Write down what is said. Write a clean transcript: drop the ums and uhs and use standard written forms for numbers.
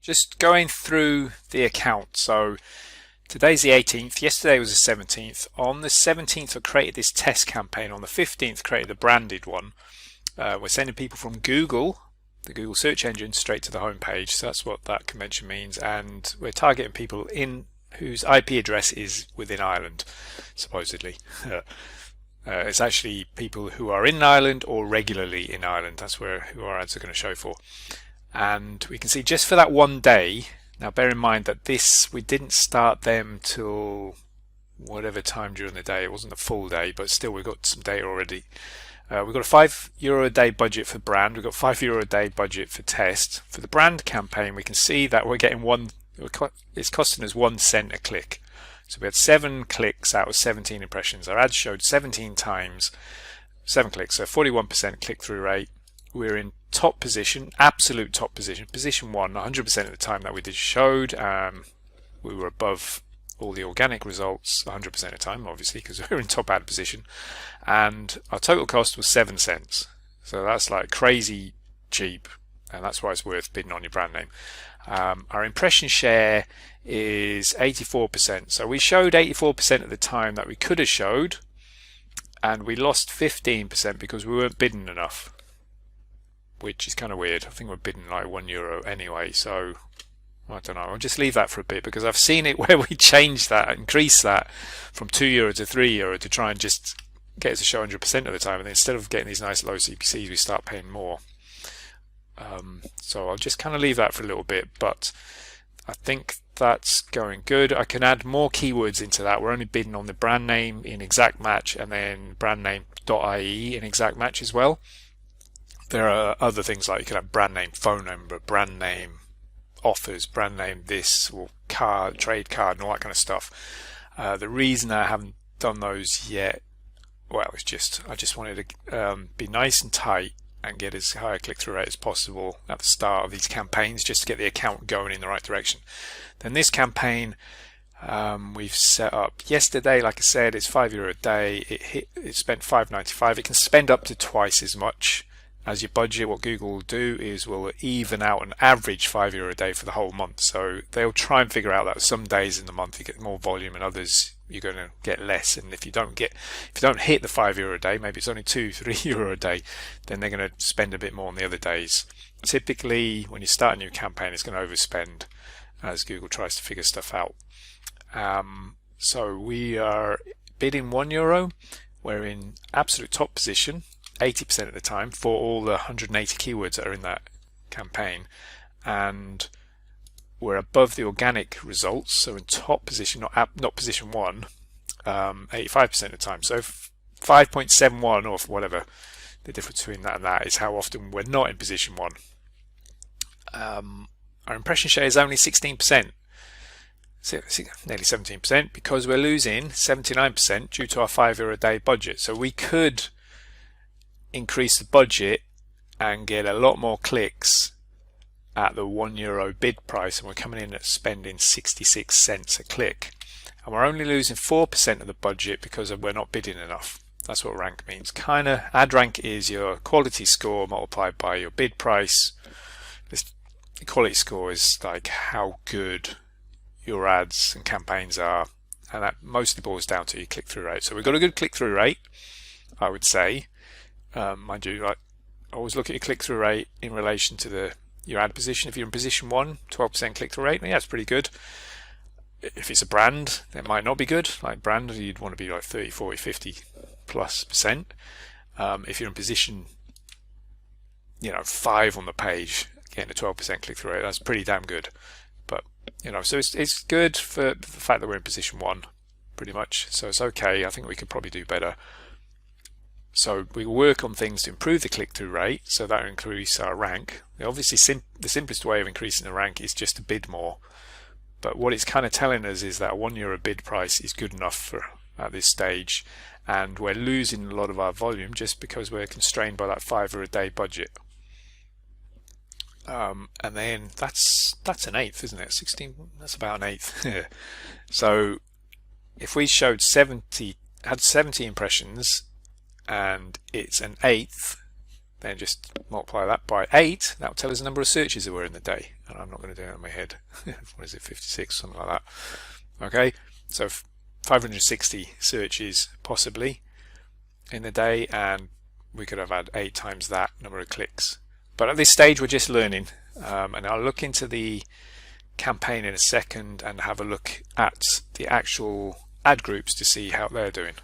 Just going through the account. So today's the 18th, yesterday was the 17th. On the 17th I created this test campaign. On the 15th created the branded one. We're sending people from Google, the Google search engine, straight to the home page. So that's what that convention means. And we're targeting people in whose IP address is within Ireland, supposedly. It's actually people who are in Ireland or regularly in Ireland. That's who our ads are going to show for. And we can see just for that one day, now bear in mind that we didn't start them till whatever time during the day. It wasn't a full day, but still we've got some data already. We've got a €5 a day budget for brand. We've got €5 a day budget for test. For the brand campaign, we can see that we're getting it's costing us 1 cent a click. So we had 7 clicks out of 17 impressions. Our ads showed 17 times, 7 clicks, so 41% click-through rate. We're in top position, absolute top position, position 1, 100% of the time that we just showed. We were above all the organic results 100% of the time, obviously, because we're in top ad position. And our total cost was 7 cents. So that's like crazy cheap, and that's why it's worth bidding on your brand name. Our impression share is 84%. So we showed 84% of the time that we could have showed, and we lost 15% because we weren't bidding enough, which is kind of weird. I think we're bidding like €1 anyway, so I don't know. I'll just leave that for a bit because I've seen it where we change that, increase that from €2 to €3 to try and just get us to show 100% of the time, and then instead of getting these nice low CPCs, we start paying more. So I'll just kind of leave that for a little bit, but I think that's going good. I can add more keywords into that. We're only bidding on the brand name in Exact Match and then brand name.ie in Exact Match as well. There are other things like you can have brand name phone number, brand name offers, brand name this, or card, trade card, and all that kind of stuff. The reason I haven't done those yet, well, it's just I just wanted to be nice and tight and get as high a click-through rate as possible at the start of these campaigns, just to get the account going in the right direction. Then this campaign we've set up yesterday, like I said, it's €5 a day. It spent $5.95. It can spend up to twice as much as your budget. What Google will do is will even out an average €5 a day for the whole month. So they'll try and figure out that some days in the month you get more volume and others you're going to get less. And if you don't hit the €5 a day, maybe it's only €2-3 a day, then they're going to spend a bit more on the other days. Typically, when you start a new campaign, it's going to overspend as Google tries to figure stuff out. So we are bidding €1. We're in absolute top position 80% of the time for all the 180 keywords that are in that campaign, and we're above the organic results, so in top position, not position 1, 85% of the time. So 5.71 or whatever the difference between that and that is how often we're not in position 1. Our impression share is only 16%, nearly 17%, because we're losing 79% due to our €5 a day budget. So we could increase the budget and get a lot more clicks at the €1 bid price, and we're coming in at spending 66 cents a click, and we're only losing 4% of the budget because we're not bidding enough. That's what rank means. Kind of, ad rank is your quality score multiplied by your bid price. The quality score is like how good your ads and campaigns are, and that mostly boils down to your click-through rate. So we've got a good click-through rate, I would say. Mind you, I always look at your click-through rate in relation to your ad position. If you're in position 1, 12% click-through rate, yeah, it's pretty good. If it's a brand, it might not be good. Like brand, you'd want to be like 30, 40, 50 plus percent. If you're in position 5 on the page, getting a 12% click-through rate, that's pretty damn good. But so it's good for the fact that we're in position 1 pretty much, so it's okay. I think we could probably do better. So we work on things to improve the click-through rate, so that will increase our rank. Obviously, the simplest way of increasing the rank is just to bid more. But what it's kind of telling us is that a €1 bid price is good enough at this stage, and we're losing a lot of our volume just because we're constrained by that €5 a day budget. And then that's an eighth, isn't it? 16. That's about an eighth. So if we showed 70 impressions, and it's an eighth, then just multiply that by 8. That will tell us the number of searches there were in the day, and I'm not going to do it in my head. What is it, 56, something like that. Okay, so 560 searches possibly in the day, and we could have had 8 times that number of clicks. But at this stage we're just learning, and I'll look into the campaign in a second and have a look at the actual ad groups to see how they're doing.